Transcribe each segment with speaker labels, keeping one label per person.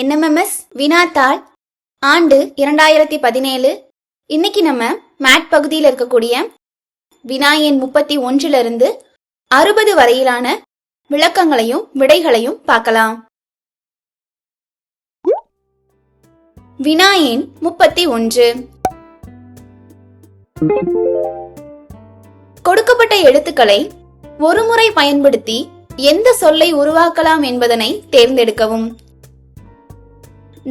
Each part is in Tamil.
Speaker 1: என்எம்எம்எஸ் வினாத்தாள் ஆண்டு 2017. இன்னைக்கு நம்ம மேட் பகுதியில் இருக்கக்கூடிய வினா எண் 31 60 வரையிலான விளக்கங்களையும் விடைகளையும் பார்க்கலாம். வினா எண் 31. கொடுக்கப்பட்ட எழுத்துக்களை ஒருமுறை பயன்படுத்தி எந்த சொல்லை உருவாக்கலாம் என்பதனை தேர்ந்தெடுக்கவும்.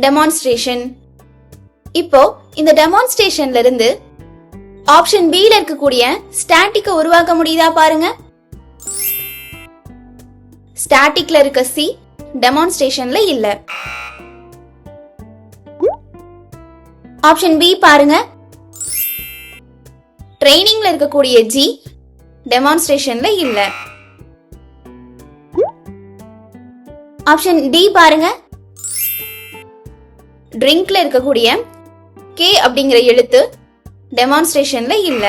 Speaker 1: டெமான்ஸ்ட்ரேஷன். இப்போ இந்த டெமான்ஸ்ட்ரேஷன்ல இருந்து ஆப்ஷன் B ல இருக்கக்கூடிய ஸ்டாட்டிக்க உருவாக்க முடியுதா பாருங்க. ஸ்டாட்டிக்ல இருக்க C டெமான்ஸ்ட்ரேஷன்ல இல்ல. ஆப்ஷன் B பாருங்க. ட்ரைனிங்ல இருக்கக்கூடிய G டெமான்ஸ்ட்ரேஷன்ல இல்ல. ஆப்ஷன் D பாருங்க. ட்ரிங்க்ல இருக்கக்கூடிய K அப்படிங்கிற எழுத்து டெமான்ஸ்ட்ரேஷன்ல இல்ல.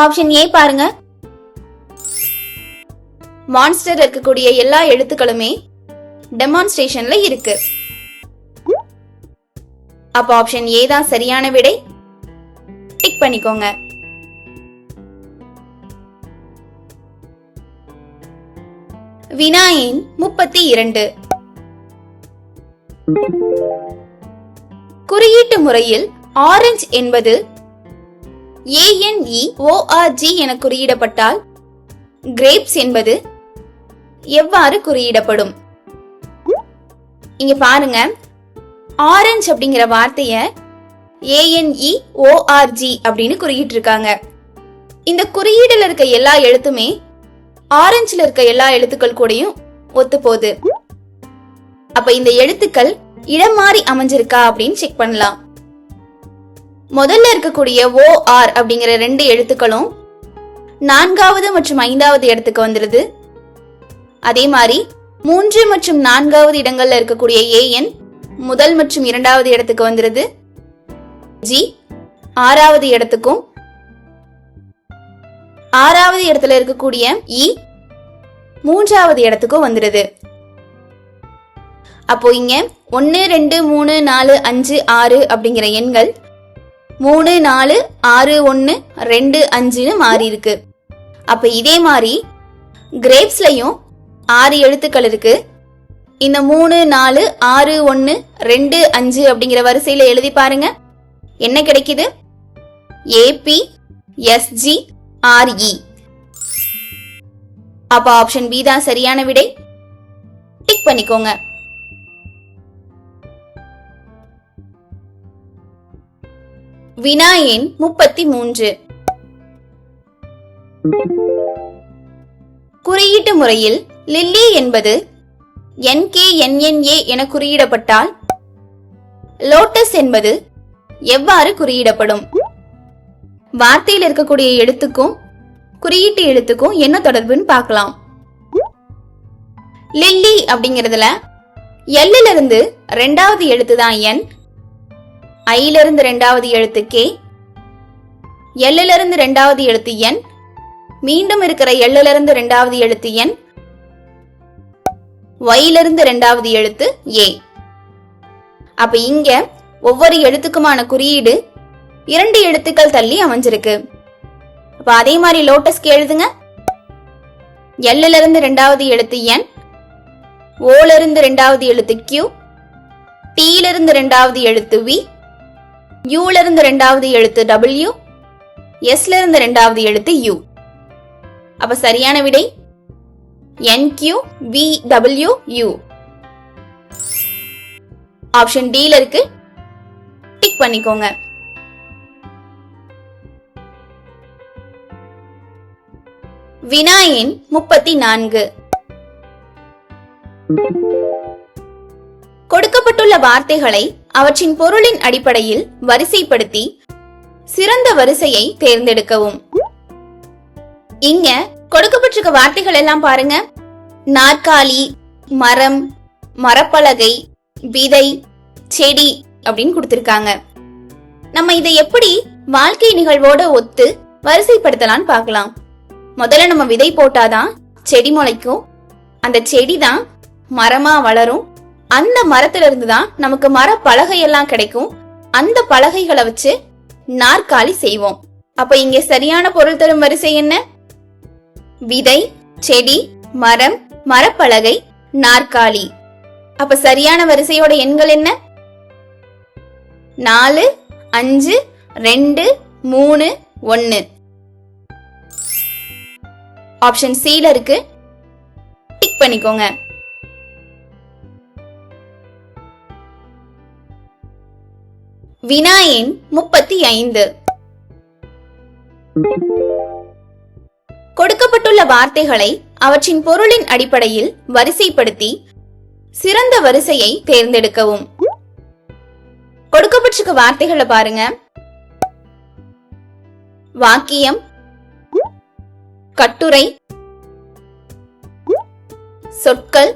Speaker 1: ஆப்ஷன் A பாருங்க. மான்ஸ்டர் இருக்கக்கூடிய எல்லா எழுத்துக்களுமே டெமான்ஸ்ட்ரேஷன்ல இருக்கு. அப்ப ஆப்ஷன் A தான் சரியான விடை. டிக் பண்ணிக்கோங்க. வினா எண் 32. குறியீட்டு முறையில் ஆரஞ்சு என்பது ANEORG என குறியிடப்பட்டால் கிரேப்ஸ் என்பது எவ்வாறு குறியிடப்படும்? இங்க பாருங்க, ஆரஞ்சு அப்படிங்கிற வார்த்தைய ANEORG அப்படின்னு குறியிட்டு இருக்காங்க. இந்த குறியீடுல இருக்க எல்லா எழுத்துமே ஆரஞ்சுல இருக்க எல்லா எழுத்துக்கள் கூடயும் ஒத்து போகுது. அப்ப இந்த எழுத்துக்கள் இடம் மாறி அமைஞ்சிருக்கா அப்படின்னு செக் பண்ணலாம். முதல்ல இருக்கக்கூடிய OR அப்படிங்கிற 2 எழுத்துக்களும் 4வது மற்றும் 5வது இடத்துக்கு வந்துருது. அதே மாதிரி 3 மற்றும் 4வது இடங்கள்ல இருக்கக்கூடிய AN முதல் மற்றும் 2வது இடத்துக்கு வந்துருது. G 6வது இடத்துக்கும் 6வது இடத்துல இருக்கக்கூடிய E 3வது இடத்துக்கும் வந்துருது. அப்போ இங்க 1 2 3 4 5 6 அப்படிங்கிற எண்கள் 3 4 6 1 2 5ன்னு மாறி இருக்கு. அப்ப இதே மாதிரி கிரேப்ஸ்லயும் 6 எழுத்துக்கள் இருக்கு. இந்த 3 4 6 1 2 5 அப்படிங்கிற வரிசையில எழுதி பாருங்க. என்ன கிடைக்குது? APSGRE. அப்ப ஆப்ஷன் B தான் சரியான விடை. டிக் பண்ணிக்கோங்க. வினா எண் 33. குறியீட்டு முறையில் லில்லி என்பது NKNNA என குறியிடப்பட்டால் லோட்டஸ் என்பது எவ்வாறு குறியிடப்படும்? வார்த்தையில் இருக்கக்கூடிய எழுத்துக்கும் குறியீட்டு எழுத்துக்கும் என்ன தொடர்புன்னு பார்க்கலாம். லில்லி அப்படிங்கிறதுல L இருந்து 2வது எழுத்து தான் N, I இருந்து 2வது எழுத்து K, L இருந்து 2வது எழுத்து N, மீண்டும் இருக்கிற L இருந்து 2வது எழுத்து N, Y இருந்து 2வது எழுத்து A. அப்ப இங்க ஒவ்வொரு எழுத்துக்குமான குறியீடு 2 எழுத்துக்கள் தள்ளி அமைஞ்சிருக்கு. அப்ப அதே மாதிரி லோட்டஸ்க்கு எழுதுங்க. L இருந்து 2வது எழுத்து N, O இருந்து 2வது எழுத்து Q, T இருந்து 2வது எழுத்து V, U இருந்து 2வது எழுத்து W, S இருந்து 2வது எழுத்து U. அப்ப சரியான விடை NQVWU. ஆப்ஷன் D ல இருக்கு. டிக் பண்ணிக்கோங்க. வினா எண் 34. கொடுக்கப்பட்டுள்ள வார்த்தைகளை அவற்றின் பொருளின் அடிப்படையில் வரிசைப்படுத்தி சிறந்த வரிசையை தேர்ந்தெடுக்கவும். இங்க கொடுக்கப்பட்டிருக்க வார்த்தைகள் எல்லாம் பாருங்க. நாற்காலி, மரம், மரப்பலகை, விதை, செடி அப்படின்னு கொடுத்திருக்காங்க. நம்ம இதை எப்படி வாழ்க்கை நிகழ்வோட ஒத்து வரிசைப்படுத்தலான்னு பார்க்கலாம். முதல்ல நம்ம விதை போட்டாதான் செடி முளைக்கும். அந்த செடி தான் மரமா வளரும். அந்த மரத்துல இருந்துதான் நமக்கு மர பலகையெல்லாம் கிடைக்கும். அந்த பலகைகளை வச்சு நாற்காலி செய்வோம். அப்ப இங்க சரியான பொருள் தரும் வரிசை என்ன? விதை, செடி, மரம், மரப்பலகை, நாற்காலி. அப்ப சரியான வரிசையோட எண்கள் என்ன? 4, 5, 2, 3, 1. ஆப்ஷன் C ல இருக்கு. டிக் பண்ணிக்கோங்க. வினா எண் 35. கொடுக்கப்பட்டுள்ள வார்த்தைகளை அவற்றின் பொருளின் அடிப்படையில் வரிசைப்படுத்தி சிறந்த வரிசையை தேர்ந்தெடுக்கவும். கொடுக்கப்பட்டிருக்க வார்த்தைகளை பாருங்க. வாக்கியம், கட்டுரை, சொற்கள்,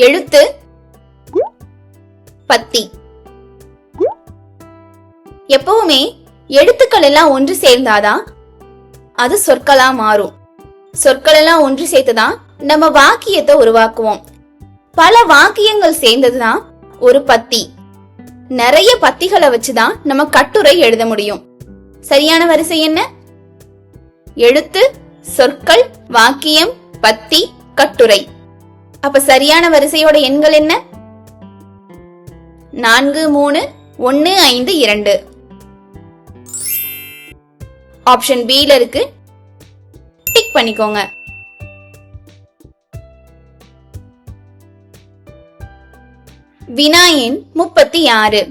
Speaker 1: எழுத்து, பத்தி. எப்பவுமே எழுத்துக்கள் எல்லாம் ஒன்று சேர்ந்தாதான் அது சொற்களா மாறும். சொற்கள் எல்லாம் ஒன்று சேர்த்துதான் நம்ம வாக்கியத்தை உருவாக்குவோம். பல வாக்கியங்கள் சேர்ந்ததுதான் ஒரு பத்தி. நிறைய பத்திகளை வச்சுதான் நம்ம கட்டுரை எழுத முடியும். சரியான வரிசை என்ன? எழுத்து, சொற்கள், வாக்கியம், பத்தி, கட்டுரை. அப்ப சரியான வரிசையோட எண்கள் என்ன? 4, 3, 1, 5, 2. ஆப்ஷன் B ல இருக்கு. டிக் பண்ணிக்கோங்க. வினா எண் 36.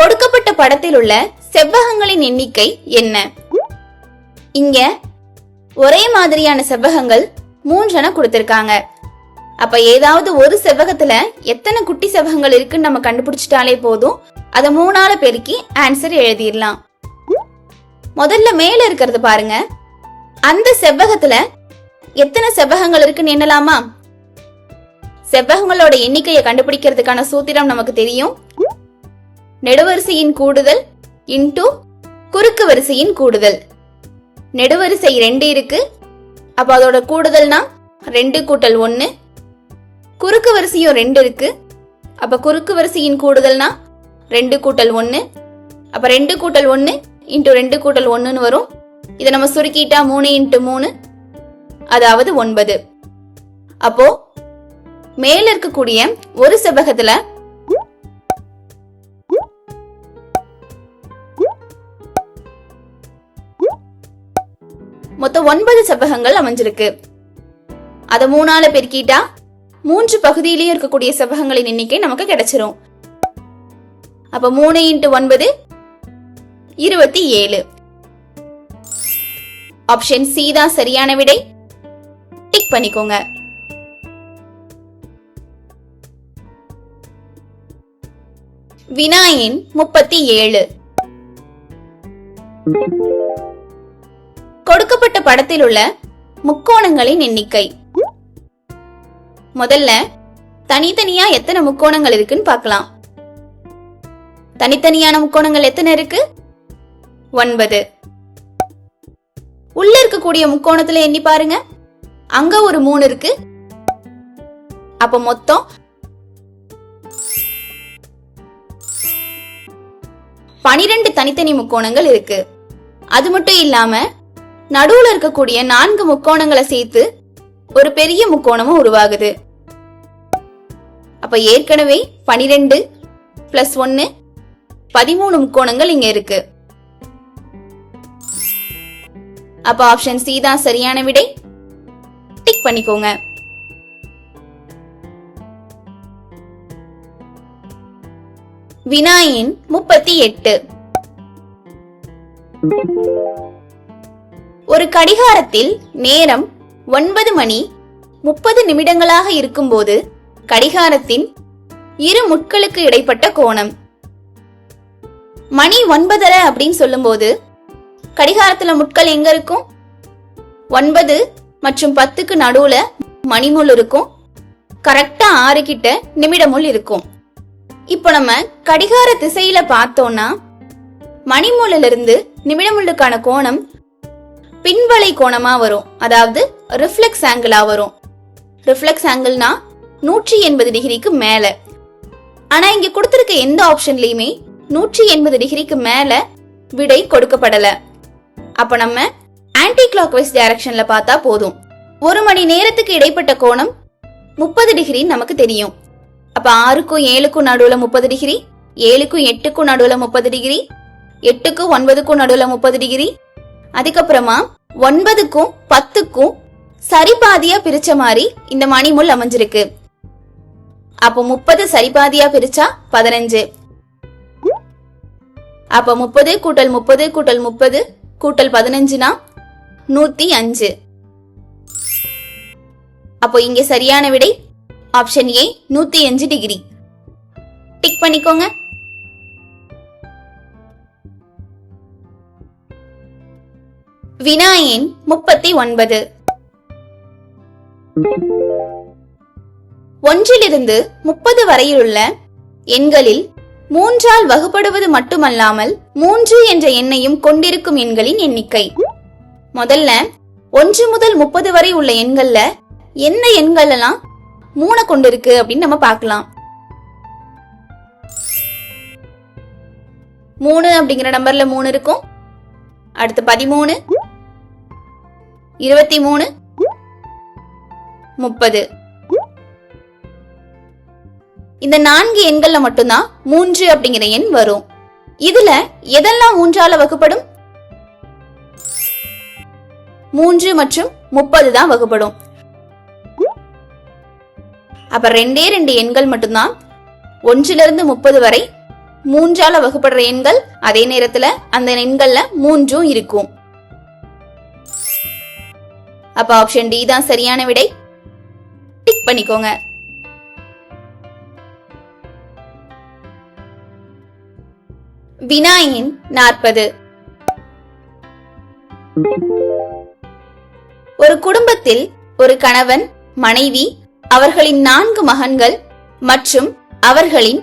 Speaker 1: கொடுக்கப்பட்ட படத்தில் உள்ள செவ்வகங்களின் எண்ணிக்கை என்ன? இங்க ஒரே மாதிரியான செவ்வகங்கள் 3 கொடுத்திருக்காங்க. அப்ப ஏதாவது ஒரு செவ்வகத்துல எத்தனை குட்டி செவ்வகங்கள் இருக்குன்னு நம்ம கண்டுபிடிச்சிட்டாலே போதும். அத 3ஆல பெருக்கி ஆன்சர் எழுதிடலாம். முதல்ல மேல இருக்கிறது பாருங்க. அந்த செவ்வகத்துல எத்தனை செவ்வகங்கள் இருக்குன்னு எண்ணலாமா? செவ்வகங்களோட எண்ணிக்கையை கண்டுபிடிக்கிறதுக்கான சூத்திரம் நமக்கு தெரியும். நெடுவரிசையின் கூடுதல் இன்டு குறுக்கு வரிசையின் கூடுதல். நெடுவரிசை 2 இருக்கு. அப்ப அதோட கூடுதல்னா 2 கூட்டல் 1. குறுக்கு வரிசையும் 2 இருக்கு. அப்ப குறுக்கு வரிசையின் கூடுதல்னா 2 கூட்டல் 1. அப்ப 2 கூட்டல் 1 இன்டு 2 கூட்டல் 1 வரும். இதை நம்ம சுருக்கிட்டா 3 இன்டு 3, அதாவது 9. அப்போ மேல இருக்கக்கூடிய ஒரு செவ்வகத்துல மொத்தம் 9 செவ்வகங்கள் அமைஞ்சிருக்கு. அத 3ஆல பெருக்கிட்டா 3 பகுதியிலேயே இருக்கக்கூடிய செவ்வகங்களின் எண்ணிக்கை நமக்கு கிடைச்சிரும். அப்ப 3 இன்டு 9 27. ஆப்ஷன் C தான் சரியான விடை. டிக் பண்ணிக்கோங்க. வினா எண் 37. கொடுக்கப்பட்ட படத்தில் உள்ள முக்கோணங்களின் எண்ணிக்கை. முதல்ல தனித்தனியா எத்தனை முக்கோணங்கள் இருக்குன்னு பார்க்கலாம். தனித்தனியான முக்கோணங்கள் எத்தனை இருக்கு? 9. உள்ள இருக்கக்கூடிய முக்கோணத்துல எண்ணி பாருங்க. அங்க ஒரு 3 இருக்கு. அப்ப மொத்தம் 12 தனித்தனி முக்கோணங்கள் இருக்கு. அது மட்டும் இல்லாம நடுவுல இருக்கக்கூடிய 4 முக்கோணங்களை சேர்த்து ஒரு பெரிய முக்கோணமும் உருவாகுது. அப்ப ஏற்கனவே 12 + 1 13 முக்கோணங்கள் இங்க இருக்கு. அப்ப ஆப்ஷன் C தான் சரியான விடை. டிக் பண்ணிக்கோங்க. வினா எண் 38. ஒரு கடிகாரத்தில் நேரம் 9 மணி 30 நிமிடங்களாக இருக்கும்போது கடிகாரத்தின் இரு முட்களுக்கு இடைப்பட்ட கோணம். மணி 9:30 அப்படின்னு சொல்லும்போது கடிகாரத்துல முட்கள் எங்க இருக்கும்? 9 மற்றும் 10க்கு நடுவுல மணிமுள் இருக்கும். கரெக்டா 6 கிட்ட நிமிடமுள் இருக்கும். இப்போ நம்ம கடிகார திசையில பார்த்தோம்னா மணிமுள்ளிலிருந்து நிமிடமுள்ளுக்கான கோணம் பின்வளை கோணமா வரும், அதாவது ரிஃப்ளெக்ஸ் ஆங்கிளா வரும். ரிஃப்ளெக்ஸ் ஆங்கிள்னா 180 டிகிரிக்கு மேல. ஆனா இங்க கொடுத்திருக்க எந்த ஆப்ஷன்லயுமே 180 டிகிரிக்கு மேல விடை கொடுக்கப்படல. அப்ப நம்ம ஆன்டி கிளாக்வைஸ் டைரக்ஷன்ல பார்த்தா போதும். 1 மணி நேரத்துக்கு இடைப்பட்ட கோணம் 30 டிகிரி நமக்கு தெரியும். அப்ப 6க்கும் 7க்கும் நடுவுல 30 டிகிரி, 7க்கும் 8க்கும் நடுவுல 30 டிகிரி, 8க்கும் 9க்கும் நடுவுல 30 டிகிரி, அதுக்கப்புறமா 9க்கும் 10க்கும் சரிபாதியா பிரிச்ச மாதிரி இந்த மணிமுள் அமைஞ்சிருக்கு. அப்போ 30 சரிபாதியா பிரிச்சா 15. அப்ப 30 கூட்டல் 30 கூட்டல் 30 கூட்டல் 15னா 105. அப்போ இங்க சரியான விடை ஆப்ஷன் ஏ 105 டிகிரி. டிக் பண்ணிக்கோங்க. வினா எண் 39. 1 - 30 வரையிலுள்ள எண்களில் 3ஆல் வகுப்படுவது மட்டுமல்லாமல் 3 என்ற எண்ணையும் கொண்டிருக்கும் எண்களின் எண்ணிக்கை. முதல்ல 1 முதல் 30 வரை உள்ள எண்கள்ல எந்த எண்கள் எல்லாம் 3 கொண்டிருக்கு அப்படின்னு நம்ம பார்க்கலாம். 3 அப்படிங்கிற நம்பர்ல 3 இருக்கும். அடுத்து 13, 23, 30. இந்த 4 எண்கள்ல மட்டும்தான் 3 அப்படிங்கிற எண் வரும். இதுல எதெல்லாம் 3ஆல வகுப்படும்? 3 மற்றும் 30 தான் வகுப்படும். அப்ப 2 எண்கள் மட்டும்தான் 1 - 30 வரை 3ஆல வகுப்படுற எண்கள். அதே நேரத்துல அந்த எண்கள்ல 3ம் இருக்கும். அப்ப ஆப்ஷன் டி தான் சரியான விடை. டிக் பண்ணிக்கோங்க. வினா எண் 40. ஒரு குடும்பத்தில் ஒரு கணவன், மனைவி, அவர்களின் 4 மகன்கள் மற்றும் அவர்களின்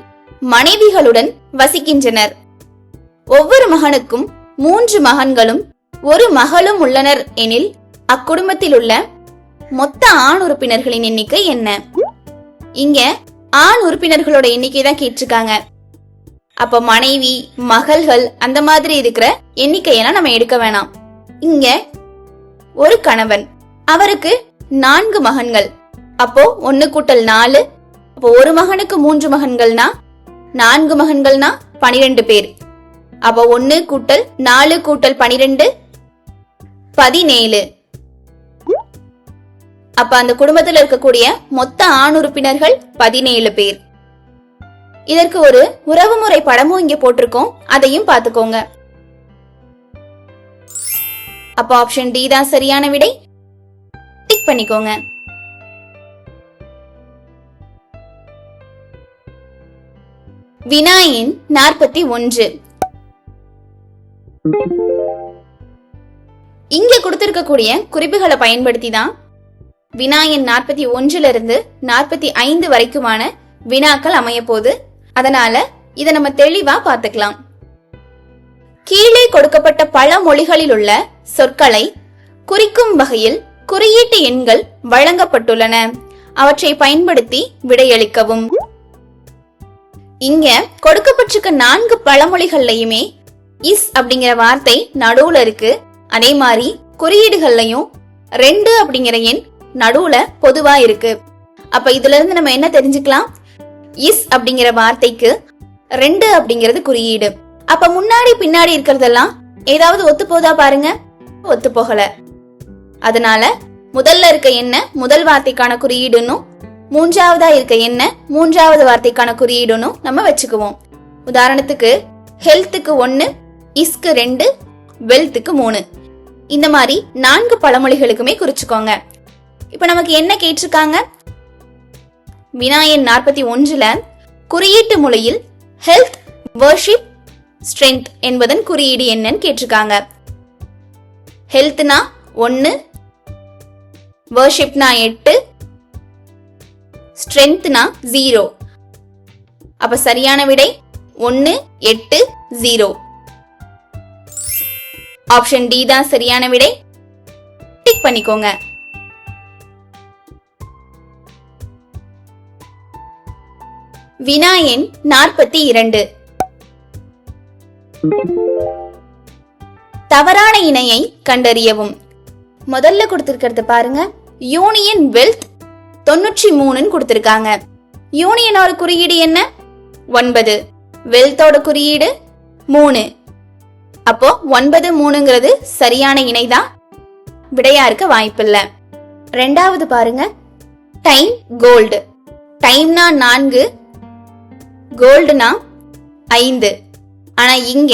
Speaker 1: மனைவிகளுடன் வசிக்கின்றனர். ஒவ்வொரு மகனுக்கும் 3 மகன்களும் 1 மகளும் உள்ளனர் எனில் அக்குடும்பத்தில் உள்ள மொத்த ஆண் உறுப்பினர்களின் எண்ணிக்கை என்ன? இங்க ஆண் உறுப்பினர்களோட எண்ணிக்கை தான் கேட்டிருக்காங்க. அப்ப மனைவி, மகள்கள் அந்த மாதிரி இருக்கிற எண்ணிக்கையெல்லாம் நம்ம எடுக்க வேணாம். இங்க ஒரு கணவன், அவருக்கு 4 மகன்கள். அப்போ 1 கூட்டல் 4. அப்போ ஒரு மகனுக்கு 3 மகன்கள்னா 4 மகன்கள்னா 12 பேர். அப்போ 1 கூட்டல் 4 கூட்டல் 12 17. அப்ப அந்த குடும்பத்தில் இருக்கக்கூடிய மொத்த ஆண் உறுப்பினர்கள் 17 பேர். இதற்கு ஒரு உறவுமுறை படமும் இங்க போட்டிருக்கோம், அதையும் பார்த்துக்கோங்க. அப்ப ஆப்ஷன் டி தான் சரியான விடை. டிக் பண்ணிக்கோங்க. வினா எண் 41. இங்க கொடுத்திருக்கக்கூடிய குறிப்புகளை பயன்படுத்தி தான் வினா எண் 41 - 45 வரைக்குமான வினாக்கள் அமைய போது. அதனால இத நம்ம தெளிவா பார்த்துக்கலாம். கீழே கொடுக்கப்பட்ட பல மொழிகளில் உள்ள சொற்களை குறிக்கும் வகையில் குறியீட்டு எண்கள் வழங்கப்பட்டுள்ளன. அவற்றை பயன்படுத்தி விடையளிக்கவும். இங்க கொடுக்கப்பட்டிருக்க 4 பழமொழிகள்லயுமே இஸ் அப்படிங்கிற வார்த்தை நடுவுல இருக்கு. அதே மாதிரி குறியீடுகள்லயும் 2 அப்படிங்கிற எண் நடுவுல பொதுவா இருக்கு. அப்ப இதுல இருந்து நம்ம என்ன தெரிஞ்சுக்கலாம்? இஸ் அப்படிங்கிற வார்த்தைக்கு 2 அப்படிங்கிறது குறியீடு. அப்ப முன்னாடி பின்னாடி இருக்கிறதெல்லாம் ஏதாவது ஒத்து போதா பாருங்க. ஒத்து போகல. அதனால முதல்ல இருக்க என்ன முதல் வார்த்தைக்கான குறியீடுன்னு, 3ஆவதா இருக்க என்ன 3ஆவது வார்த்தைக்கான குறியீடுன்னு நம்ம வச்சுக்குவோம். உதாரணத்துக்கு ஹெல்த்துக்கு 1, இஸ்க்கு 2, வெல்த்துக்கு 3. இந்த மாதிரி 4 பழமொழிகளுக்குமே குறிச்சுக்கோங்க. இப்ப நமக்கு என்ன கேட்டிருக்காங்க? வினா எண் 41ல குறியீட்டு மொழியில் ஹெல்த், வர்ஷிப், ஸ்ட்ரென்த் என்பதன் குறியீடு என்னன்னு கேட்டிருக்காங்க. ஹெல்த்னா 1, வர்ஷிப்னா 8, ஸ்ட்ரென்த்னா 0. அப்ப சரியான விடை 1, 8, 0. ஆப்ஷன் டி தான் சரியான விடை. டிக் பண்ணிக்கோங்க. வினா எண் 42. தவறான இணையை கண்டறியவும். முதல்ல கொடுத்திருக்கிறது பாருங்க, யூனியன் வெல்த் 93 கொடுத்திருக்காங்க. யூனியனோட குறியீடு என்ன? 9. வெல்த்தோட குறியீடு 3. அப்போ 9, 3ங்கிறது சரியான இணைதான், விடையா இருக்க வாய்ப்பில்ல. ரெண்டாவது பாருங்க, டைம் கோல்டு. டைம்னா 4, கோல்டுனா 5. ஆனா இங்க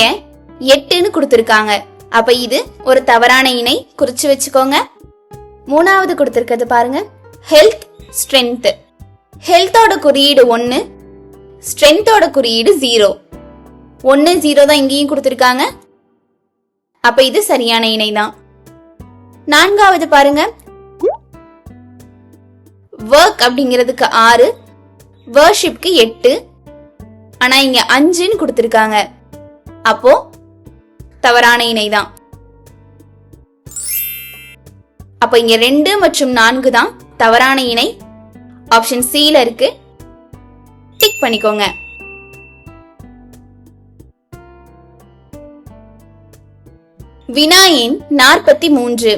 Speaker 1: 8ன்னு கொடுத்திருக்காங்க. அப்ப இது ஒரு தவறான இணை, குறிச்சு வச்சுக்கோங்க. மூணாவது கொடுத்திருக்கிறது பாருங்க, ஹெல்த் ஸ்ட்ரென்த். ஹெல்த்தோட குறியீடு 1, ஸ்ட்ரென்த்தோட குறியீடு 0. 1, 0 தான் இங்கேயும் கொடுத்திருக்காங்க. அப்ப இது சரியான இணைதான். நான்காவது பாருங்க, ஒர்க் அப்படிங்கிறதுக்கு 6, வர்ஷிப்க்கு 8. ஆனா இங்க 5ன்னு கொடுத்திருக்காங்க. அப்போ தவறான இணைதான். அப்ப இங்க 2 மற்றும் 4 தான் தவறான இணை. ஆப்ஷன் சில இருக்கு, டிக் பண்ணிக்கோங்க. வினா எண் 43.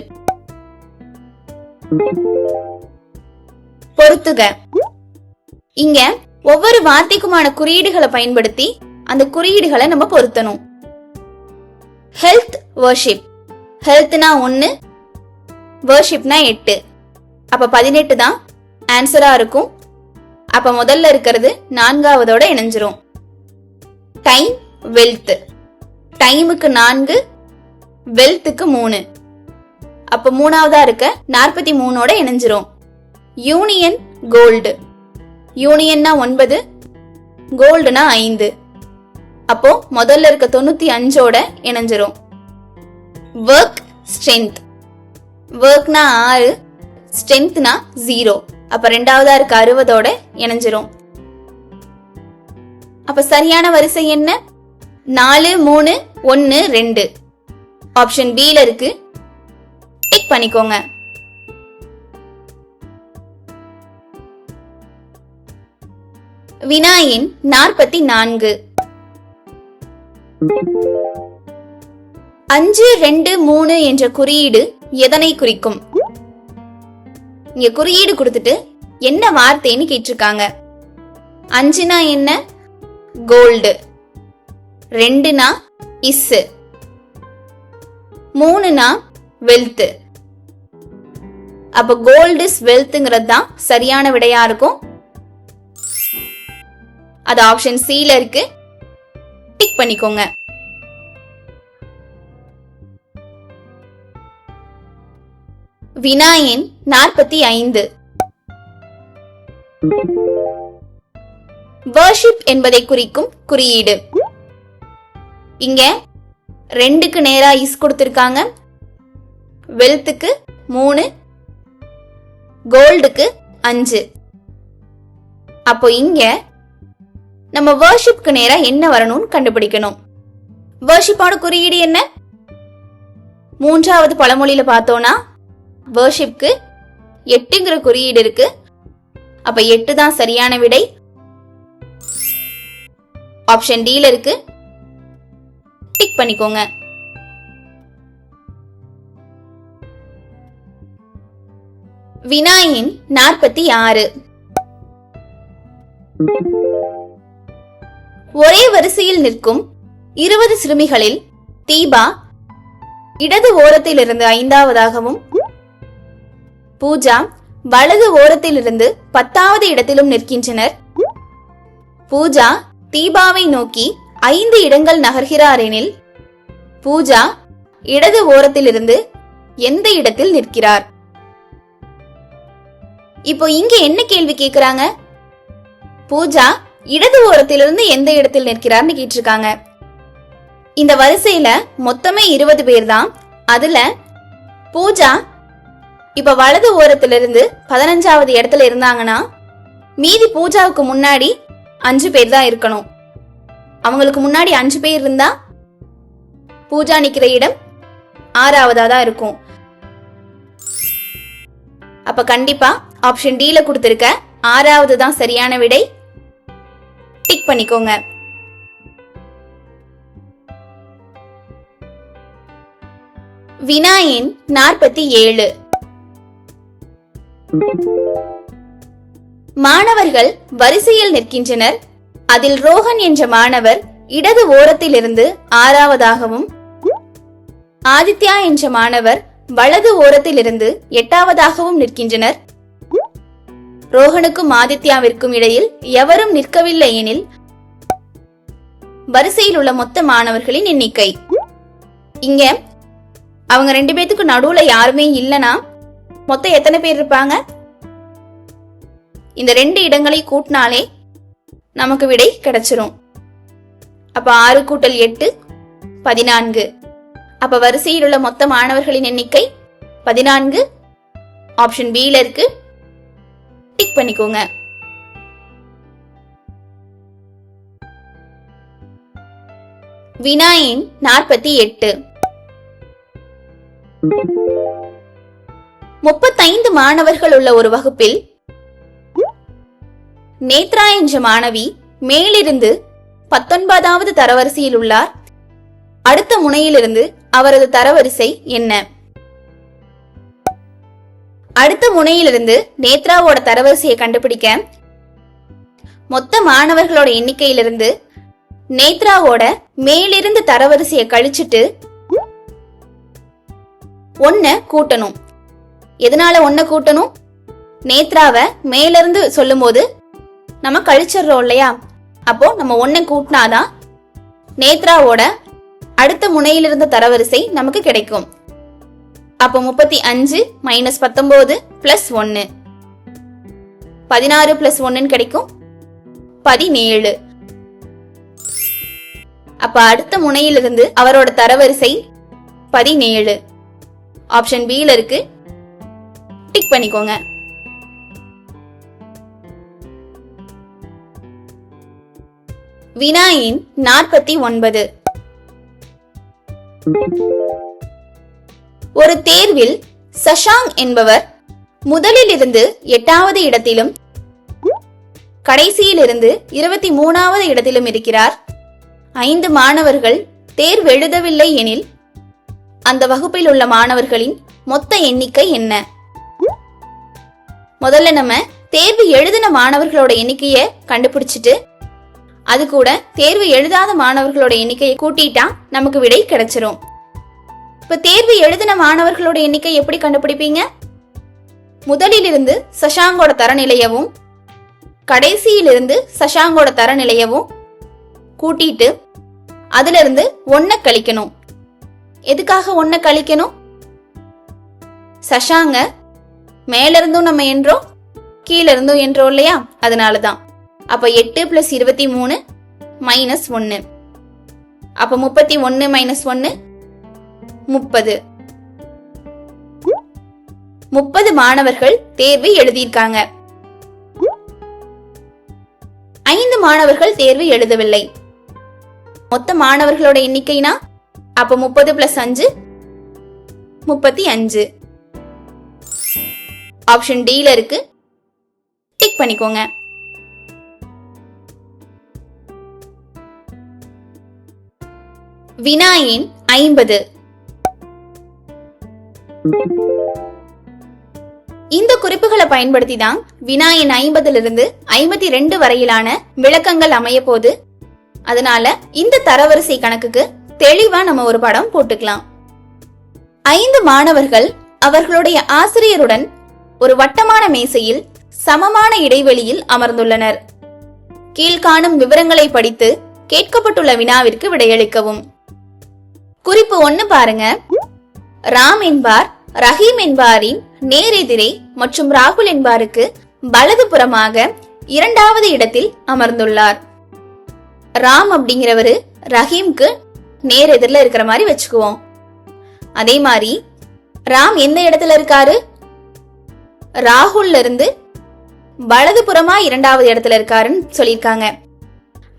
Speaker 1: பொருத்துக. இங்க ஒவ்வொரு வார்த்தைக்குமான குறியீடுகளை பயன்படுத்தி அந்த குறியீடுகளை நம்ம பொருத்தணும். Health worship. ஹெல்த்னா 1, வர்ஷிப்னா 8. அப்ப 18 தான் ஆன்சரா இருக்கும். அப்ப முதல்ல இருக்கிறது 4வதோட இணைஞ்சிரும். Time wealth. டைமுக்கு 4, வெல்த்துக்கு 3. அப்ப 3வதா இருக்க 43ஓட இணைஞ்சிரும். Union gold. யூனியன்னா 9, கோல்டுனா 5. அப்போ முதல்ல இருக்க 95ஓட இணைஞ்சிரும். Work strength. ஒர்க்னா 6, ஸ்ட்ரென்த்னா 0. அப்ப ரெண்டாவதா இருக்க 60ஓட இணைஞ்சிரும். அப்ப சரியான வரிசை என்ன? 4, 3, 1, 2. ஆப்ஷன் பி ல இருக்கு, டிக் பண்ணிக்கோங்க. வினா எண் 44. 5, 2, 3 என்ற குறியீடு எதனை குறிக்கும்? இங்க குறியீடு கொடுத்துட்டு என்ன வார்த்தைன்னு கேட்டிருக்காங்க. 5னா என்ன? கோல்டு. 2னா இஸ். 3னா வெல்த். அப்ப கோல்டு இஸ் வெல்த்ங்கிறது தான் சரியான விடையா இருக்கும். அது ஆப்ஷன் சில இருக்கு, டிக் பண்ணிக்கோங்க. வினா எண் 45. வர்ஷிப் என்பதை குறிக்கும் குறியீடு. இங்க 2க்கு நேரா இஸ் கொடுத்திருக்காங்க, வெல்த்துக்கு 3, கோல்டுக்கு 5. அப்போ இங்க நம்ம வர்ஷிப்க்கு நேரா என்ன வரணும்னு கண்டுபிடிக்கணும். வர்ஷிப்போட குறியீடு என்ன? 3வது பழமொழியில பார்த்தோம்னா வர்ஷிப்க்கு 8ங்கிற குறியீடு இருக்கு. அப்ப 8 தான் சரியான விடை. ஆப்ஷன் டி ல இருக்கு, டிக் பண்ணிக்கோங்க. வினா எண் 46. ஒரே வரிசையில் நிற்கும் 20 சிறுமிகளில் தீபா இடது ஓரத்திலிருந்து 5வதாகவும், பூஜா வலது ஓரத்திலிருந்து 10வது இடத்திலும் நிற்கின்றனர். பூஜா தீபாவை நோக்கி 5 இடங்கள் நகர்கிறார் எனில் பூஜா இடது ஓரத்திலிருந்து எந்த இடத்தில் நிற்கிறார்? இப்போ இங்க என்ன கேள்வி கேக்குறாங்க? பூஜா இடது ஓரத்திலிருந்து எந்த இடத்தில் நிற்கிறார்னு கேட்டிருக்காங்க. இந்த வரிசையில மொத்தமே 20 பேர் தான். அதுல பூஜா இப்ப வலது ஓரத்திலிருந்து 15வது இடத்துல இருந்தாங்கன்னா மீதி பூஜாவுக்கு முன்னாடி 5 பேர் தான் இருக்கணும். அவங்களுக்கு முன்னாடி 5 பேர் இருந்தா பூஜா நிக்கிற இடம் 6வதா தான் இருக்கும். அப்ப கண்டிப்பா ஆப்ஷன் டி ல கொடுத்திருக்க 6வது தான் சரியான விடை. டிக் பண்ணிக்கோங்க. வினா எண் 47. மாணவர்கள் வரிசையில் நிற்கின்றனர். அதில் ரோஹன் என்ற மாணவர் இடது ஓரத்திலிருந்து 6வதாகவும், ஆதித்யா என்ற மாணவர் வலது ஓரத்திலிருந்து 8வதாகவும் நிற்கின்றனர். ரோஹனுக்கும் ஆதித்யாவிற்கும் இடையில் எவரும் நிற்கவில்லை எனில் வரிசையில் உள்ள மொத்த மாணவர்களின் எண்ணிக்கை. இங்க அவங்க 2 பேத்துக்கு நடுவுல யாருமே இல்லனா மொத்தம் எத்தனை பேர் இருப்பாங்க? இந்த 2 இடங்களை கூட்டினாலே நமக்கு விடை கிடைச்சிரும். அப்ப 6 கூட்டல் 8 14. அப்ப வரிசையில் உள்ள மொத்த மாணவர்களின் எண்ணிக்கை 14. ஆப்ஷன் பி ல இருக்கு. டிக் பண்ணிக்கோங்க. வினா எண் 48. 35 மாணவர்கள் உள்ள ஒரு வகுப்பில் நேத்ரா என்ற மாணவி மேலிருந்து 19வது தரவரிசையில் உள்ளார். அடுத்த முனையிலிருந்து அவரது தரவரிசை என்ன? அடுத்த முனையிலிருந்து நேத்ராவோட தரவரிசையை கண்டுபிடிக்க மொத்த மாணவர்களோட எண்ணிக்கையிலிருந்து நேத்ராவோட மேலிருந்து தரவரிசையை கழிச்சிட்டு 1 கூட்டணும். எதனால 1 கூட்டணும்? நேத்ராவை மேலிருந்து சொல்லும் போது நம்ம கழிச்சிடறோம் இல்லையா? அப்போ நம்ம 1 கூட்டினாதான் நேத்ராவோட அடுத்த முனையிலிருந்த தரவரிசை நமக்கு கிடைக்கும். அப்போ 35 மைனஸ் 19 பிளஸ் 1, 16 பிளஸ் 1 கிடைக்கும் 17. அப்ப அடுத்த முனையிலிருந்து அவரோட தரவரிசை 17. ஆப்ஷன் பி ல இருக்கு. டிக் பண்ணிக்கோங்க. வினா எண் 49. ஒரு தேர்வில் சஷாங் என்பவர் முதலில் இருந்து 8வது இடத்திலும் கடைசியில் இருந்து 23வது இடத்திலும் இருக்கிறார். 5 மாணவர்கள் தேர்வு எழுதவில்லை எனில் அந்த வகுப்பில் உள்ள மாணவர்களின் மொத்த எண்ணிக்கை என்ன? முதல்ல நம்ம தேர்வு எழுதின மாணவர்களோட எண்ணிக்கையை கண்டுபிடிச்சிட்டு அது கூட தேர்வு எழுதாத மாணவர்களோட எண்ணிக்கையை கூட்டிட்டா நமக்கு விடை கிடைச்சிரும். இப்ப தேர்வு எழுதின மாணவர்களோட எண்ணிக்கை எப்படி கண்டுபிடிப்பீங்க? முதலில் இருந்து சஷாங்கோட தரநிலையவும் கடைசியிலிருந்து சஷாங்கோட தரநிலையவும் கூட்டிட்டு அதுல இருந்து 1 கழிக்கணும். எதுக்காக 1 கழிக்கணும்? சஷாங்க மேல இருந்தும் நம்ம என்றோம், கீழ இருந்தும் என்றோம் இல்லையா? அதனாலதான். அப்ப 8 பிளஸ் 23 மைனஸ் 1. அப்ப 31 மைனஸ் 1 30. 30 மாணவர்கள் தேர்வு எழுதியிருக்காங்க. 5 மாணவர்கள் தேர்வு எழுதவில்லை. மொத்த மாணவர்களோட எண்ணிக்கைனா அப்ப 30 பிளஸ் 5 35. ஆப்ஷன் டி ல இருக்கு. டிக் பண்ணிக்கோங்க. வினா எண் 50. இந்த குறிப்புகளை பயன்படுத்தி தான் வினா எண் 50 52 வரையிலான விளக்கங்கள் அமைய போது. அதனால இந்த தரவரிசை கணக்குக்கு தெளிவா நம்ம ஒரு படம் போட்டுக்கலாம். 5 மாணவர்கள் அவர்களுடைய ஆசிரியருடன் ஒரு வட்டமான மேசையில் சமமான இடைவெளியில் அமர்ந்துள்ளனர். கீழ்காணும் விவரங்களை படித்து கேட்கப்பட்டுள்ள வினாவிற்கு விடையளிக்கவும். குறிப்பு 1 பாருங்க. ராம் என்பார் ரஹீம் என்பாரின் நேரெதிரே மற்றும் ராகுல் என்பாருக்கு வலது புறமாக 2வது இடத்தில் அமர்ந்துள்ளார். ராம் அப்படிங்கிறவரு ரஹீம்க்கு நேரெதிரில் இருக்கிற மாதிரி வச்சுக்குவோம். அதே மாதிரி ராம் எந்த இடத்துல இருக்காரு? ராகுல்ல இருந்து வலது புறமா 2வது இடத்துல இருக்காருன்னு சொல்லியிருக்காங்க.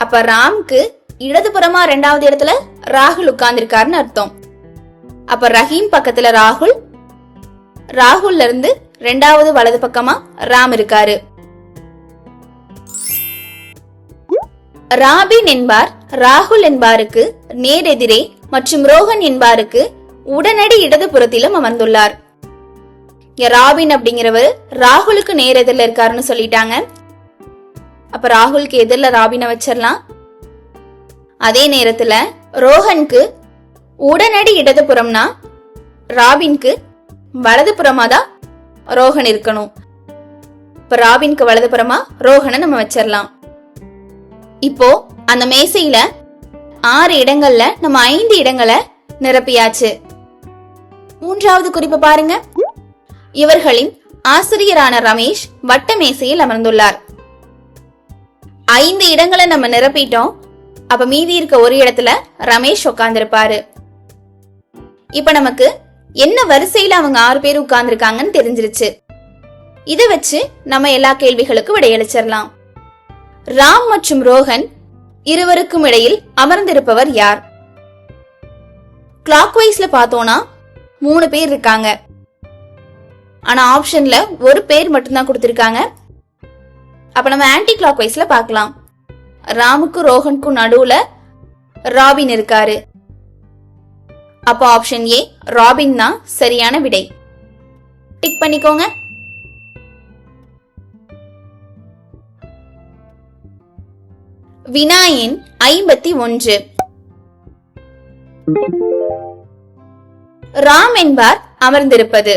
Speaker 1: அப்ப ராம்க்கு இடது புறமா 2வது இடத்துல ராகுல் உட்கார்ந்து இருக்காருன்னு அர்த்தம். அப்ப ரஹீம் பக்கத்துல ராகுல், ராகுல்ல இருந்து ரெண்டாவது வலது பக்கமா ராம் இருக்காரு. ராபின் என்பார் ராகுல் என்பாருக்கு நேரெதிரே மற்றும் ரோஹன் என்பாருக்கு உடனடி இடது புறத்திலும் அமர்ந்துள்ளார். ராபின் அப்படிங்கிறவர் ராகுலுக்கு நேரெதிரில் இருக்காருன்னு சொல்லிட்டாங்க. அப்ப ராகுலுக்கு எதிரில் ராபினை வச்சிடலாம். அதே நேரத்துல ரோஹனுக்கு உடனடி இடது புறம்னா ராபின்க்கு வலது புறமா தான் ரோஹன் இருக்கணும். இப்ப ராபின்க்கு வலது புறமா ரோஹனை நம்ம வச்சிடலாம். இப்போ அந்த மேசையில 6 இடங்கள்ல நம்ம 5 இடங்களை நிரப்பியாச்சு. மூன்றாவது குறிப்பு பாருங்க. இவர்களின் ஆசிரியரான ரமேஷ் வட்ட மேசையில் அமர்ந்துள்ளார். 5 இடங்களை நம்ம நிரப்பிட்டோம். அப்ப மீதி இருக்க ஒரு இடத்துல ரமேஷ் உட்கார்ந்திருப்பாரு. இப்ப நமக்கு என்ன வரிசையில அவங்க 6 பேர் உட்கார்ந்துருக்காங்கன்னு தெரிஞ்சிருச்சு. இதை வச்சு நம்ம எல்லா கேள்விகளுக்கும் விடையளிச்சிடலாம். ராம் மற்றும் ரோஹன் இருவருக்கும் இடையில் அமர்ந்திருப்பவர் யார்? கிளாக் வைஸ்ல பார்த்தோம்னா 3 பேர் இருக்காங்க. ஆனா ஆப்ஷன்ல ஒரு பேர் மட்டும்தான் கொடுத்திருக்காங்க. அப்ப நம்ம ஆன்டி கிளாக் வைஸ்ல பார்க்கலாம். ராமுக்கும் ரோஹனுக்கும் நடுவுல ராபின் இருக்காரு. அப்போ ஆப்ஷன் ஏ ராபின் தான் சரியான விடை. டிக் பண்ணிக்கோங்க. வினா எண் 51. ராம் என்பார் அமர்ந்திருப்பது.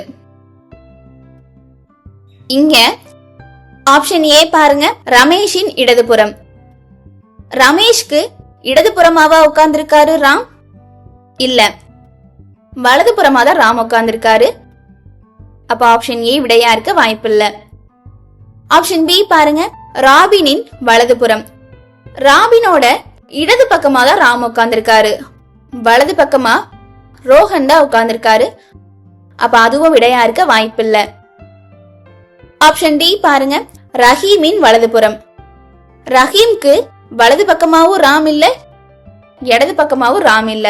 Speaker 1: இங்க ஆப்ஷன் ஏ பாருங்க, ரமேஷின் இடதுபுறம். ரமேஷ்க்கு இடதுபுறமாவா உட்கார்ந்திருக்காரு ராம்? இல்ல, வலதுபுறமா தான் ராம் உட்கார்ந்திருக்காரு. அப்ப ஆப்ஷன் ஏ விடையா இருக்க வாய்ப்பில்ல. ஆப்ஷன் பி பாருங்க, ராபினின் வலதுபுறம். ராபினோட இடது பக்கமா தான் ராம் உட்கார்ந்திருக்காரு, வலது பக்கமா ரோஹன் தான் உட்கார்ந்திருக்காரு. அப்ப அதுவும் விடையா இருக்க வாய்ப்பில்ல. ஆப்ஷன் டி பாருங்க, ரஹீமின் வலதுபுறம். ரஹீம்க்கு வலது பக்கமாவும் ராம் இல்ல, இடது பக்கமாவும் ராம் இல்ல.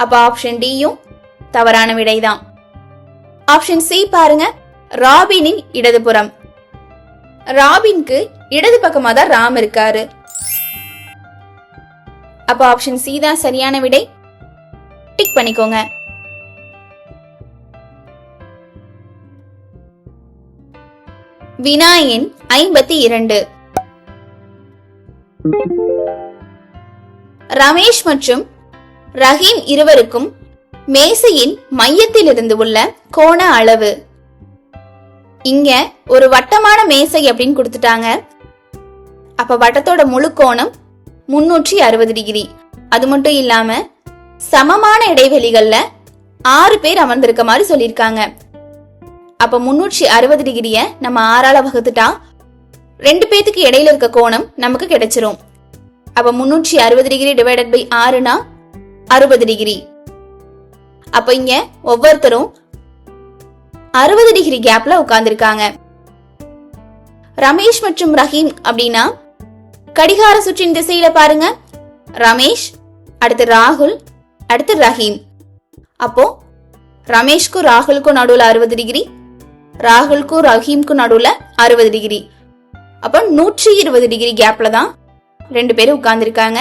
Speaker 1: அப்ப ஆப்ஷன் டியும் தவறான விடைதான். ஆப்ஷன் சி பாருங்க, ராபினின் இடதுபுறம். ராபின்க்கு இடது பக்கமா தான் ராம் இருக்காரு. அப்ப ஆப்ஷன் சி தான் சரியான விடை. டிக் பண்ணிக்கோங்க. வினா எண் 52. ரமேஷ் மற்றும் ரஹீம் இருவருக்கும் மேசையின் மையத்தில் இருந்து உள்ள கோண அளவு. இங்க ஒரு வட்டமான மேசை அப்படின்னு கொடுத்துட்டாங்க. அப்ப வட்டத்தோட முழு கோணம் 360 டிகிரி. அது மட்டும் இல்லாம சமமான இடைவெளிகள்ல 6 பேர் அமர்ந்திருக்க மாதிரி சொல்லியிருக்காங்க. அப்ப 360 டிகிரிய நம்ம 6ஆல வகுத்துட்டா 2 பேத்துக்கு இடையில இருக்க கோணம் நமக்கு கிடைச்சிரும். அப்ப 360 டிகிரி டிவைடட் பை 6னா 60 டிகிரி. அப்ப இங்க ஒவ்வொருத்தரும் 60 டிகிரி கேப்ல உட்கார்ந்திருக்காங்க. ரமேஷ் மற்றும் ரஹீம் அப்படின்னா கடிகார சுற்றின் திசையில பாருங்க, ரமேஷ், அடுத்து ராகுல், அடுத்து ரஹீம். அப்போ ரமேஷ்க்கும் ராகுலுக்கும் நடுவுல 60 டிகிரி, ராகுலுக்கும் ரஹீம்க்கும் நடுவுல 60 டிகிரி. அப்போ 120 டிகிரி கேப்ல தான் 2 பேரும் உட்கார்ந்திருக்காங்க.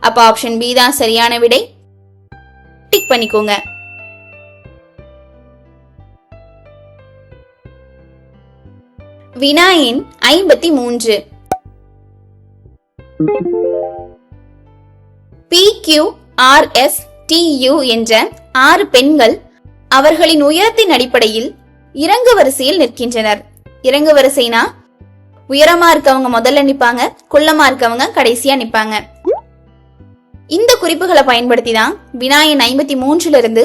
Speaker 1: அப்ப ஆப்ஷன் பி தான் சரியான விடை. டிக் பண்ணிக்கோங்க. வினா எண் 53. PQRSTU என்ற 6 பெண்கள் அவர்களின் உயரத்தின் அடிப்படையில் இறங்கு வரிசையில் நிற்கின்றனர். இறங்கு வரிசைனா உயரமா இருக்கவங்க முதல்ல நிப்பாங்க, குள்ளமா இருக்கவங்க கடைசியா நிப்பாங்க. இந்த குறிப்புகளை பயன்படுத்தி தான் வினா எண் 53 இருந்து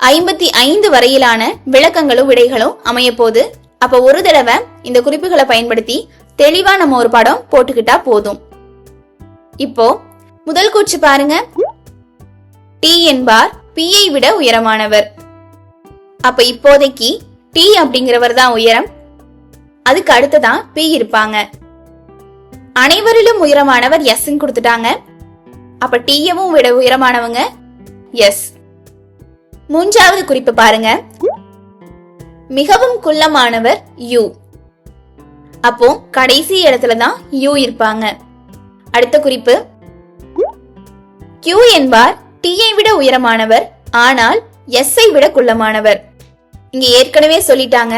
Speaker 1: 55 வரையிலான விளக்கங்களும் விடைகளும் அமைய போகுது. அப்ப ஒரு தடவை இந்த குறிப்புகளை பயன்படுத்தி தெளிவா நம்ம ஒரு படம் போட்டுக்கிட்டா போதும். இப்போ முதல் கூற்று பாருங்க, டி என்பார் பியை விட உயரமானவர். அப்ப இப்போதைக்கு டி அப்படிங்கிறவர் தான் உயரம், அதுக்கு அடுத்ததான் பி இருப்பாங்க. அனைவரிலும் உயரமானவர் எஸ் கொடுத்துட்டாங்க. அப்ப டீயவும் விட உயரமானவங்க எஸ். மூன்றாவது குறிப்பு பாருங்க. மிகவும் குள்ளமானவர் யூ. அப்போ கடைசி இடத்துல தான் யூ இருப்பாங்க. அடுத்த குறிப்பு, கியூ என்பார் டீயை விட உயரமானவர், ஆனால் எஸ்ஐ விட குள்ளமானவர். இங்க ஏற்கனவே சொல்லிட்டாங்க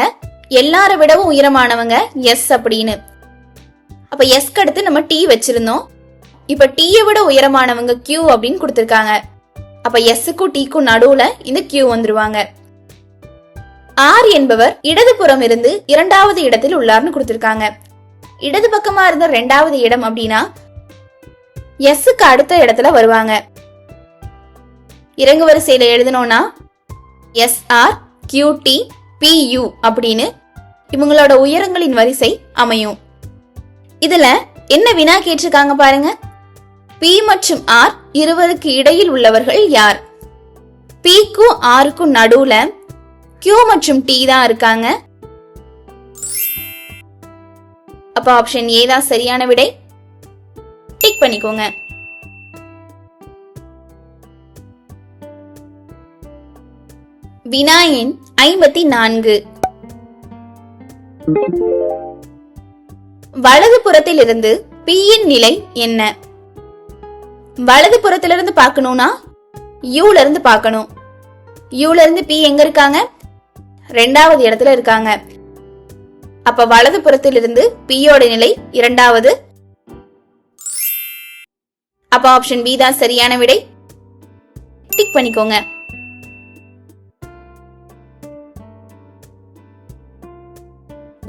Speaker 1: எல்லார விடவும் உயரமானவங்க எஸ் அப்படின்னு. அப்ப எஸ்க்கு அடுத்து நம்ம டி வச்சிருந்தோம். இப்ப டீயை விட உயரமானவங்க கியூ அப்படின்னு கொடுத்திருக்காங்க. அப்ப எஸ்ஸுக்கும் டீக்கும் நடுவுல இந்த கியூ வந்துருவாங்க. ஆர் என்பவர் இடதுபுறம் இருந்து இரண்டாவது இடத்தில் உள்ளார்னு கொடுத்திருக்காங்க. இடது பக்கமா இருந்த இரண்டாவது இடம் அப்படின்னா எஸ்ஸுக்கு அடுத்த இடத்துல வருவாங்க. இறங்கு வரிசையில எழுதணும்னா எஸ்ஆர் கியூடி பியூ அப்படின்னு இவங்களோட உயரங்களின் வரிசை அமையும். இதுல என்ன வினா கேட்டிருக்காங்க பாருங்க. பி மற்றும் ஆர் இருவருக்கு இடையில் உள்ளவர்கள் யார்? பிக்கும் ஆருக்கும் நடுவுல கியூ மற்றும் டி தான் இருக்காங்க. அப்ப ஆப்ஷன் ஏ தான் சரியான விடை. டிக் பண்ணிக்கோங்க. வினா எண் 54. வலது புறத்திலிருந்து P இன் நிலை என்ன? வலது புறத்திலிருந்து பார்க்கணும்னா யூல இருந்து பார்க்கணும். யூல இருந்து P எங்க இருக்காங்க? இரண்டாவது இடத்துல இருக்காங்க. அப்ப வலது புறத்திலிருந்து P யோட நிலை இரண்டாவது. அப்ப ஆப்ஷன் பி தான் சரியான விடை. டிக் பண்ணிக்கோங்க.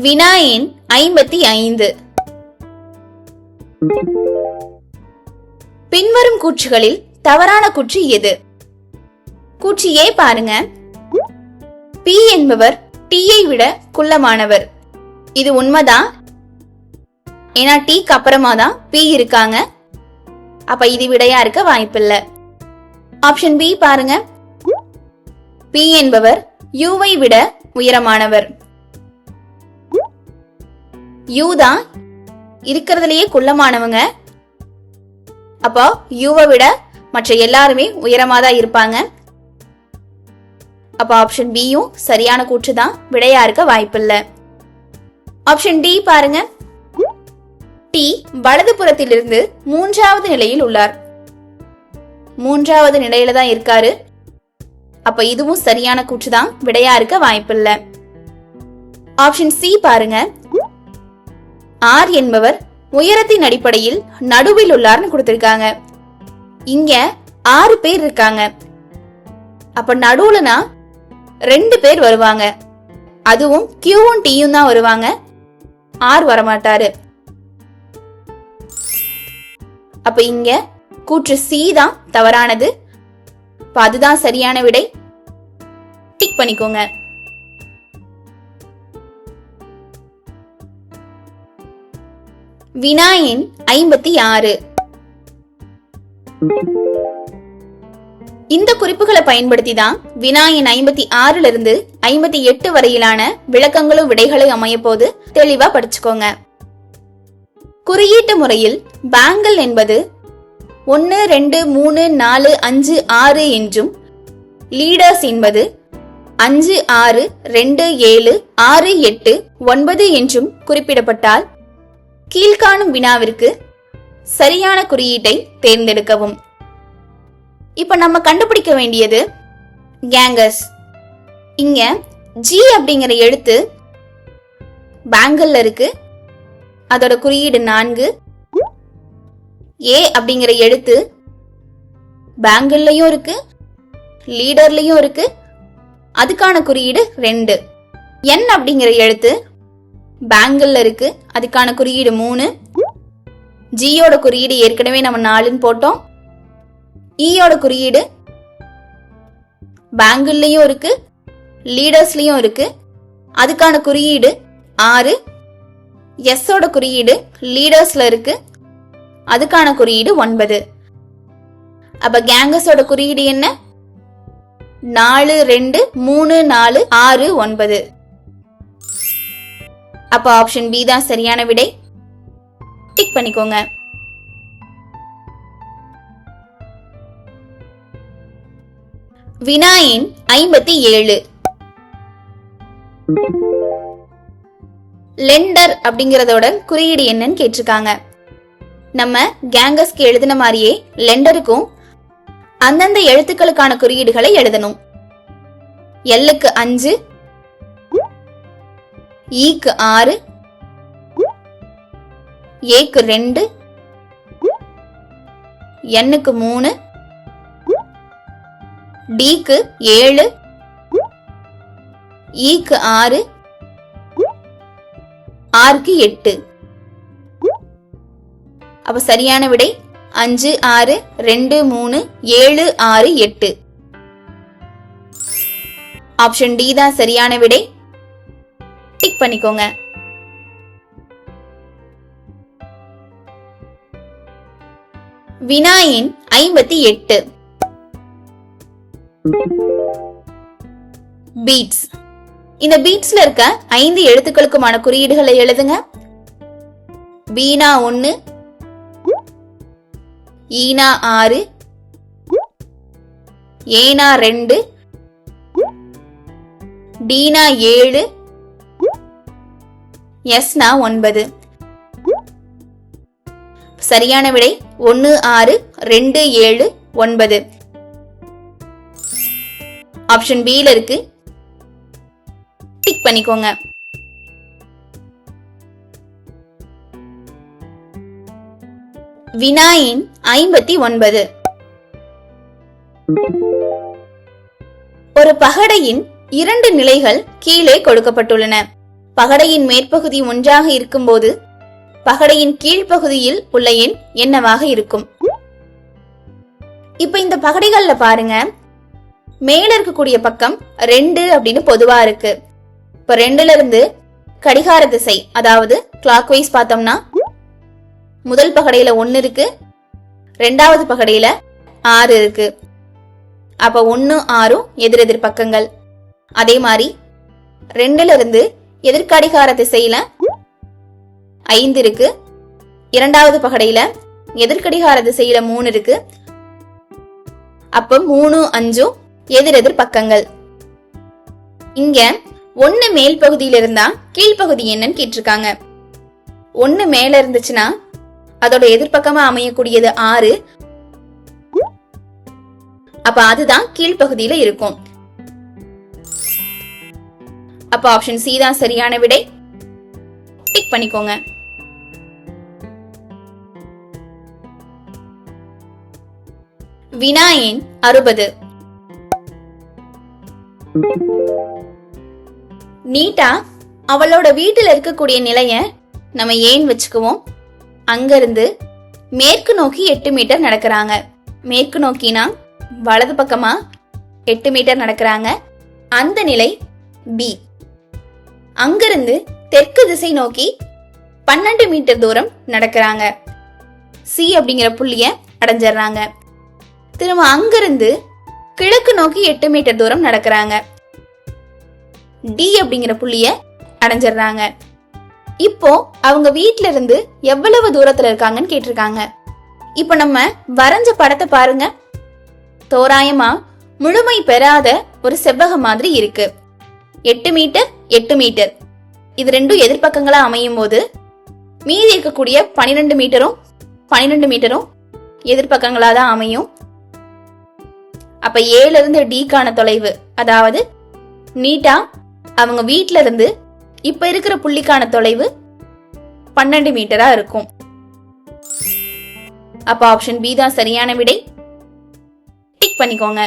Speaker 1: வினா எண் 55. பின்வரும் கூற்றுகளில் தவறான கூற்று எது? கூற்று ஏ பாருங்க. P என்பவர் Tயை விட குள்ளமானவர். இது உண்மைதான். ஏன்னா Tக்கு அப்புறமா தான் P இருக்காங்க. அப்ப இது விடையா இருக்க வாய்ப்பில்லை. ஆப்ஷன் பி பாருங்க. P என்பவர் யூவை விட உயரமானவர். யூ தான் இருக்கிறதுலயே குள்ளமானவங்க. அப்போ யூவை விட மற்ற எல்லாருமே உயரமாதான் இருப்பாங்க. அப்ப ஆப்ஷன் பியும் சரியான கூற்றுதான், விடையா இருக்க வாய்ப்பில்லை. ஆப்ஷன் டி பாருங்க. டி வலது புறத்திலிருந்து மூன்றாவது நிலையில் உள்ளார். மூன்றாவது நிலையில தான் இருக்காரு. அப்ப இதுவும் சரியான கூற்றுதான், விடையா இருக்க வாய்ப்பில்லை. ஆப்ஷன் சி பாருங்க. ஆர் என்பவர் உயரத்தின் அடிப்படையில் நடுவில் உள்ளார்னு கொடுத்திருக்காங்க. இங்க 6 பேர் இருக்காங்க. அப்ப நடுவுலனா 2 பேர் வருவாங்க. அதுவும் கியூவும் டியும் தான் வருவாங்க. ஆர் வரமாட்டாரு. அப்ப இங்க கூற்று சி தான் தவறானது. அதுதான் சரியான விடை. டிக் பண்ணிக்கோங்க. வினா எண் 56. இந்த குறிப்புகளை பயன்படுத்தி தான் வினா எண் 56 இருந்து 58 வரையிலான விளக்கங்களும் விடைகளும் அமைய போது தெளிவா படிச்சுக்கோங்க. குறியீட்டு முறையில் பேங்கிள் என்பது 1 2 3 4 5 6 என்றும் லீடர்ஸ் என்பது 5 6 2 7 6 8 9 என்றும் குறிப்பிடப்பட்டால் கீழ்காணும் வினாவிற்கு சரியான குறியீட்டை தேர்ந்தெடுக்கவும். இப்ப நம்ம கண்டுபிடிக்க வேண்டியது கேங்கர்ஸ். இங்க ஜி அப்படிங்கிற எழுத்து பேங்கிள் இருக்கு. அதோட குறியீடு 4. ஏ அப்படிங்கிற எழுத்து பேங்கிள்லயும் இருக்கு, லீடர்லயும் இருக்கு. அதுக்கான குறியீடு 2. என் அப்படிங்கிற எழுத்து பேங்கிள் இருக்கு. அதுக்கான குறியீடு 3. ஜியோட குறியீடு ஏற்கனவே நம்ம 4ன்னு போட்டோம். ஈயோட குறியீடு பேங்கிள்லயும் இருக்கு, லீடர்ஸ்லயும் இருக்கு. அதுக்கான குறியீடு 6. எஸ்ஸோட குறியீடு லீடர்ஸ்ல இருக்கு. அதுக்கான குறியீடு 9. அப்ப கேங்கர்ஸோட குறியீடு என்ன? 4 2 3 4 6 9. அப்ப ஆப்ஷன் பி தான் சரியான விடை. டிக் பண்ணிக்கோங்க. வினா எண் 57. லெண்டர் அப்படிங்கறதோட குறியீடு என்னன்னு கேட்டிருக்காங்க. நம்ம கேங்கஸ்க்கு எழுதின மாதிரியே லெண்டருக்கும் அந்தந்த எழுத்துக்களுக்கான குறியீடுகளை எழுதணும். எல்லுக்கு 5, ஈக்கு 6, ஏக்கு 2, எண்ணுக்கு 3, டிக்கு 7, ஈக்கு 6, ஆருக்கு 8. அப்ப சரியான விடை 5, 6, 2, 3, 7, 6, 8. ஆப்ஷன் டி தான் சரியான விடை. டிக் பண்ணிக்கோங்க. வினா எண் 58. பீட்ஸ். இந்த பீட்ஸ்ல இருக்க 5 எழுத்துக்களுக்குமான குறியீடுகளை எழுதுங்க. பீனா 1, ஈனா 6, ஏனா 2, டீனா 7, எஸ்னா 9. சரியான விடை 1, 6, 2, 7, 9. ஆப்ஷன் பி ல இருக்கு. டிக் பண்ணிக்கோங்க. வினா எண் 59. ஒரு பகடையின் 2 நிலைகள் கீழே கொடுக்கப்பட்டுள்ளன. பகடையின் மேற்பகுதி 1ஆக இருக்கும்போது பகடையின் கீழ்ப்பகுதியில் உள்ள எண் என்னவாக இருக்கும்? இப்ப இந்த பகடைகள்ல பாருங்க, மேல இருக்கக்கூடிய பக்கம் 2 அப்படின்னு பொதுவா இருக்கு. இப்ப 2ல இருந்து கடிகார திசை, அதாவது கிளாக் வைஸ் பார்த்தோம்னா முதல் பகடையில 1 இருக்கு, 2வது பகடையில 6 இருக்கு. அப்ப 1, 6 எதிரெதிர் பக்கங்கள். அதே மாதிரி 2ல இருந்து எதிர்கடிகார திசையில 5 இருக்கு, 2வது பகடையில எதிர்கடிகார திசையில 3 இருக்கு. அப்ப 3, 5 எதிரெதிர் பக்கங்கள். இங்க 1 மேல் பகுதியில இருந்தா கீழ்பகுதி என்னன்னு கேட்டிருக்காங்க. 1 மேல இருந்துச்சுன்னா அதோட எதிர்பக்கமா அமையக்கூடியது 6. அப்ப அதுதான் கீழ்பகுதியில இருக்கும். அப்ப ஆப்ஷன் சி தான் சரியான விடை. டிக் பண்ணிக்கோங்க. வினா எண் 60. நீட்டா அவளோட வீட்டுல இருக்கக்கூடிய நிலைய நம்ம ஏன் வச்சுக்குவோம். அங்கிருந்து மேற்கு நோக்கி 8 மீட்டர் நடக்கிறாங்க. மேற்கு நோக்கினா வலது பக்கமா 8 மீட்டர் நடக்கிறாங்க. அந்த நிலை பி. அங்கிருந்து தெற்கு திசை நோக்கி 12 மீட்டர் தூரம் நடக்கிறாங்க. சி அப்படிங்கிற புள்ளிய அடைஞ்சிடறாங்க. திரும்ப அங்கிருந்து கிழக்கு நோக்கி 8 மீட்டர் தூரம் நடக்கிறாங்க. டி அப்படிங்கிற புள்ளிய அடைஞ்சிடறாங்க. இப்போ அவங்க வீட்ல இருந்து எவ்வளவு தூரத்துல இருக்காங்கன்னு கேட்டிருக்காங்க. இப்ப நம்ம வரைஞ்ச படத்தை பாருங்க. தோராயமா முழுமை பெறாத ஒரு செவ்வகம் மாதிரி இருக்கு. 8 மீட்டர் 8 மீட்டர் இது ரெண்டும் எதிர்பக்கங்களா அமையும் போது மீதி இருக்கக்கூடிய 12 மீட்டரும் 12 மீட்டரும் எதிர்பக்கங்களா தான் அமையும். அப்ப ஏல இருந்து டிக்கான தொலைவு, அதாவது நீட்டா அவங்க வீட்ல இருந்து இப்ப இருக்கிற புள்ளிக்கான தொலைவு 12 மீட்டரா இருக்கும். அப்ப ஆப்ஷன் பி தான் சரியான விடை. டிக் பண்ணிக்கோங்க.